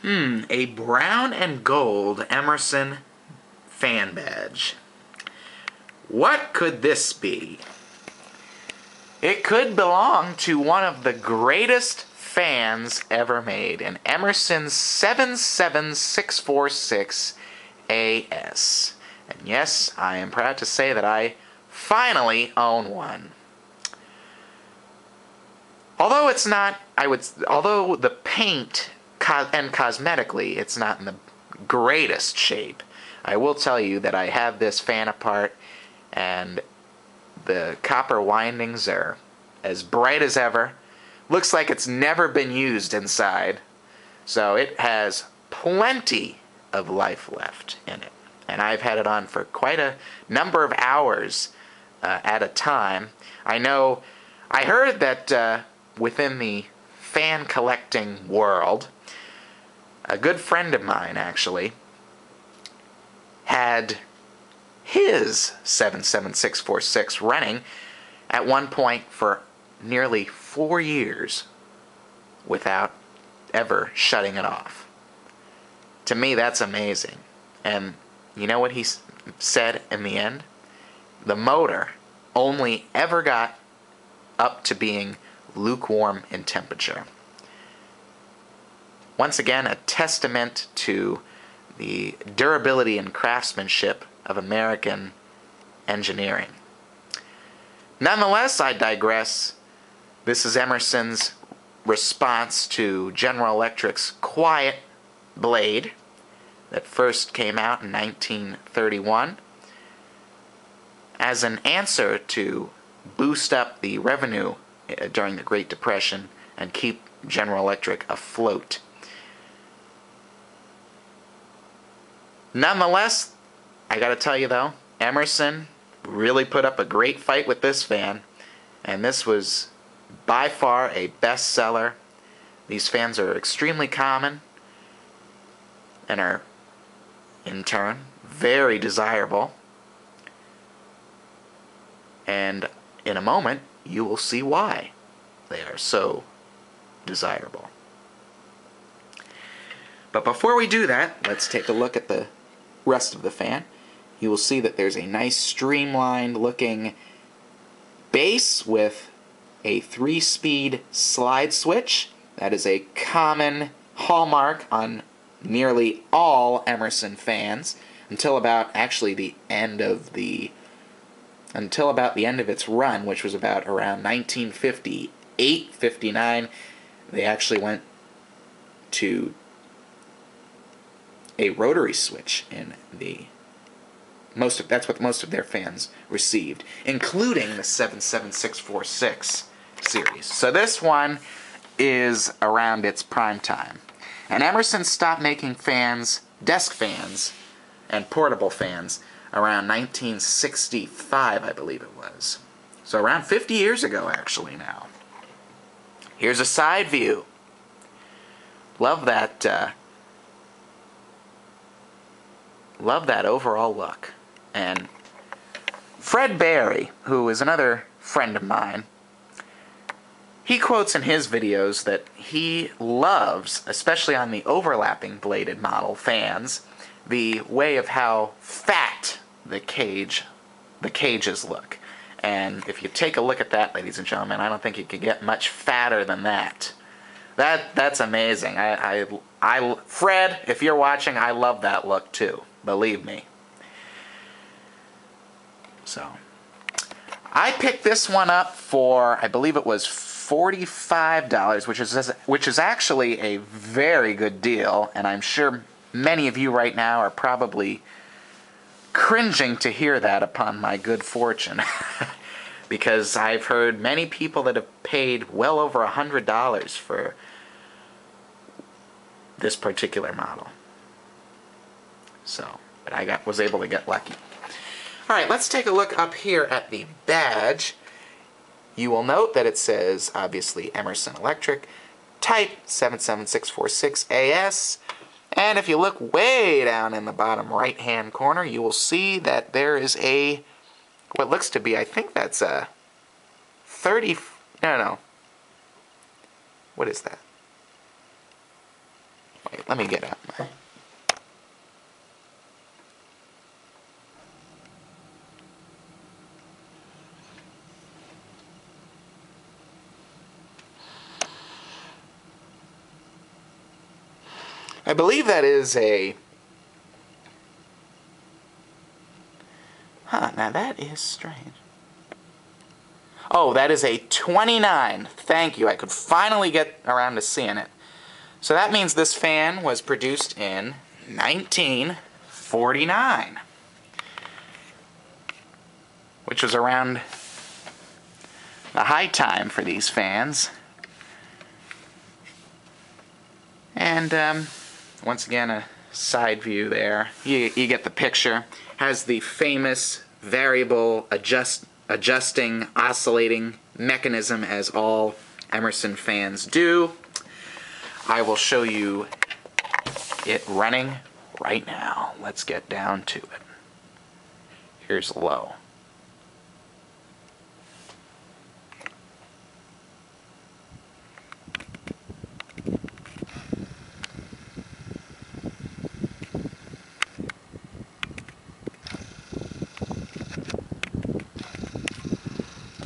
A brown and gold Emerson fan badge. What could this be? It could belong to one of the greatest fans ever made, an Emerson 77646 AS. And yes, I am proud to say that I finally own one. Although it's not, although the paint and cosmetically it's not in the greatest shape, I will tell you that I have this fan apart and the copper windings are as bright as ever. Looks like it's never been used inside. So it has plenty of life left in it. And I've had it on for quite a number of hours at a time. I heard that within the fan collecting world, a good friend of mine actually had his 77646 running at one point for nearly 4 years without ever shutting it off. To me, that's amazing. And you know what he said in the end? The motor only ever got up to being lukewarm in temperature. Once again, a testament to the durability and craftsmanship of American engineering. Nonetheless, I digress. This is Emerson's response to General Electric's Quiet blade that first came out in 1931 as an answer to boost up the revenue during the Great Depression and keep General Electric afloat. Nonetheless, I gotta tell you though, Emerson really put up a great fight with this fan, and this was by far a bestseller. These fans are extremely common and are, in turn, very desirable. And in a moment, you will see why they are so desirable. But before we do that, let's take a look at the rest of the fan. You will see that there's a nice streamlined looking base with a 3-speed slide switch. That is a common hallmark on nearly all Emerson fans until about the end of its run, which was about around 1958-59. They actually went to a rotary switch in that's what most of their fans received, including the 77646 series. So this one is around its prime time. And Emerson stopped making fans, desk fans, and portable fans around 1965, I believe it was. So around 50 years ago, actually, now. Here's a side view. Love that overall look. And Fred Berry, who is another friend of mine, he quotes in his videos that he loves, especially on the overlapping bladed model fans, the way of how fat the cages look. And if you take a look at that, ladies and gentlemen, I don't think you could get much fatter than that. That's amazing. Fred, if you're watching, I love that look too. Believe me. So, I picked this one up for, I believe it was $45, which is actually a very good deal, and I'm sure many of you right now are probably cringing to hear that upon my good fortune. Because I've heard many people that have paid well over $100 for this particular model. So, but I was able to get lucky. Alright, let's take a look up here at the badge. You will note that it says, obviously, Emerson Electric, type 77646 AS. And if you look way down in the bottom right-hand corner, you will see that there is what looks to be, I think that's a 30, no. What is that? Wait, let me get out my... I believe that is a... Huh, now that is strange. Oh, that is a 29. Thank you. I could finally get around to seeing it. So that means this fan was produced in 1949. Which was around the high time for these fans. And once again, a side view there. You get the picture. Has the famous variable adjusting, oscillating mechanism as all Emerson fans do. I will show you it running right now. Let's get down to it. Here's low.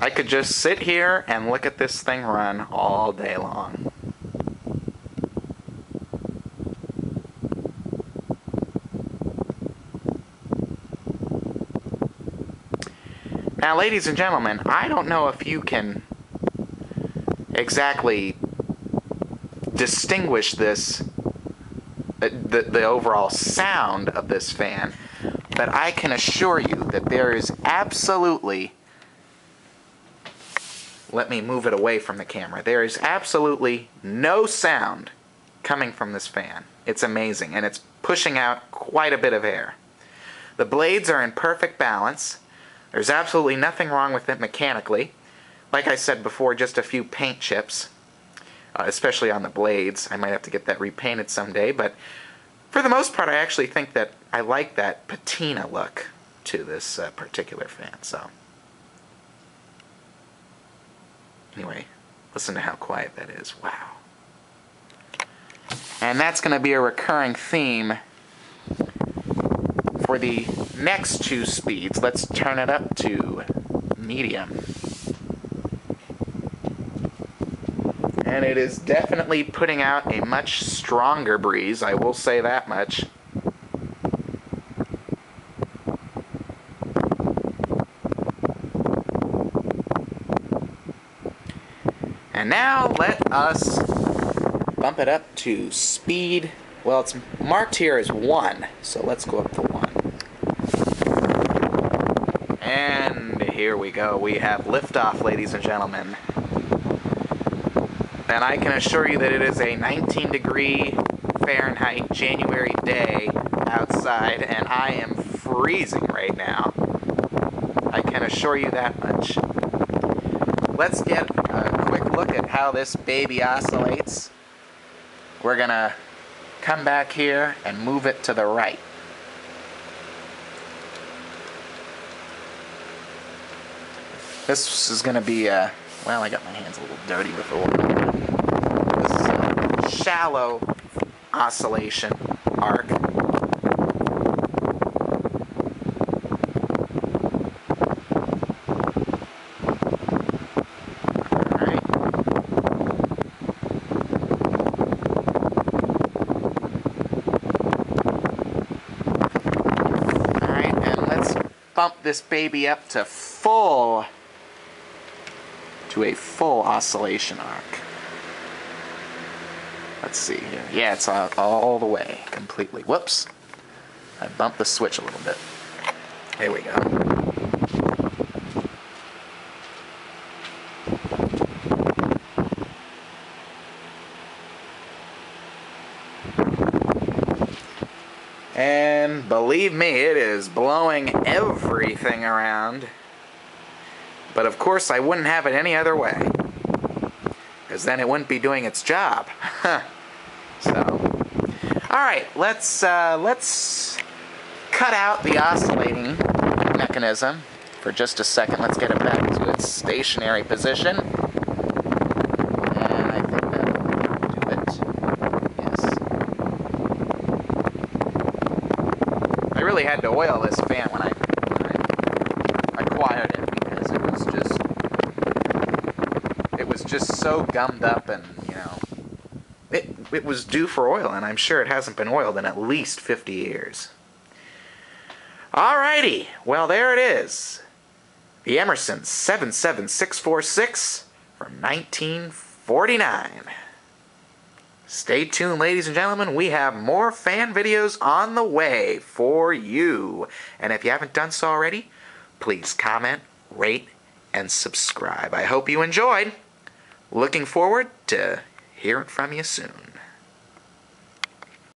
I could just sit here and look at this thing run all day long. Now, ladies and gentlemen, I don't know if you can exactly distinguish this, the overall sound of this fan, but I can assure you that there is absolutely... Let me move it away from the camera. There is absolutely no sound coming from this fan. It's amazing, and it's pushing out quite a bit of air. The blades are in perfect balance. There's absolutely nothing wrong with it mechanically. Like I said before, just a few paint chips, especially on the blades. I might have to get that repainted someday, but for the most part, I actually think that I like that patina look to this particular fan. So. Anyway, listen to how quiet that is. Wow. And that's going to be a recurring theme for the next two speeds. Let's turn it up to medium. And it is definitely putting out a much stronger breeze, I will say that much. And now let us bump it up to speed. Well, it's marked here as 1, so let's go up to 1. And here we go. We have liftoff, ladies and gentlemen. And I can assure you that it is a 19-degree Fahrenheit January day outside, and I am freezing right now. I can assure you that much. Let's get a quick look at how this baby oscillates. We're gonna come back here and move it to the right. This is gonna be a, well, I got my hands a little dirty with the water. This is a shallow oscillation arc. Bump this baby up to a full oscillation arc. Let's see here. Yeah, it's all the way, completely. Whoops. I bumped the switch a little bit. Here we go. And believe me, it is blowing everything around. But of course, I wouldn't have it any other way, because then it wouldn't be doing its job. So, all right, let's cut out the oscillating mechanism for just a second. Let's get it back to its stationary position. And I think that'll do it. Yes. really had to oil this fan when I acquired it, because it was just so gummed up, and it was due for oil, and I'm sure it hasn't been oiled in at least 50 years. Alrighty, well, there it is. The Emerson 77646 from 1949. Stay tuned, ladies and gentlemen. We have more fan videos on the way for you. And if you haven't done so already, please comment, rate, and subscribe. I hope you enjoyed. Looking forward to hearing from you soon.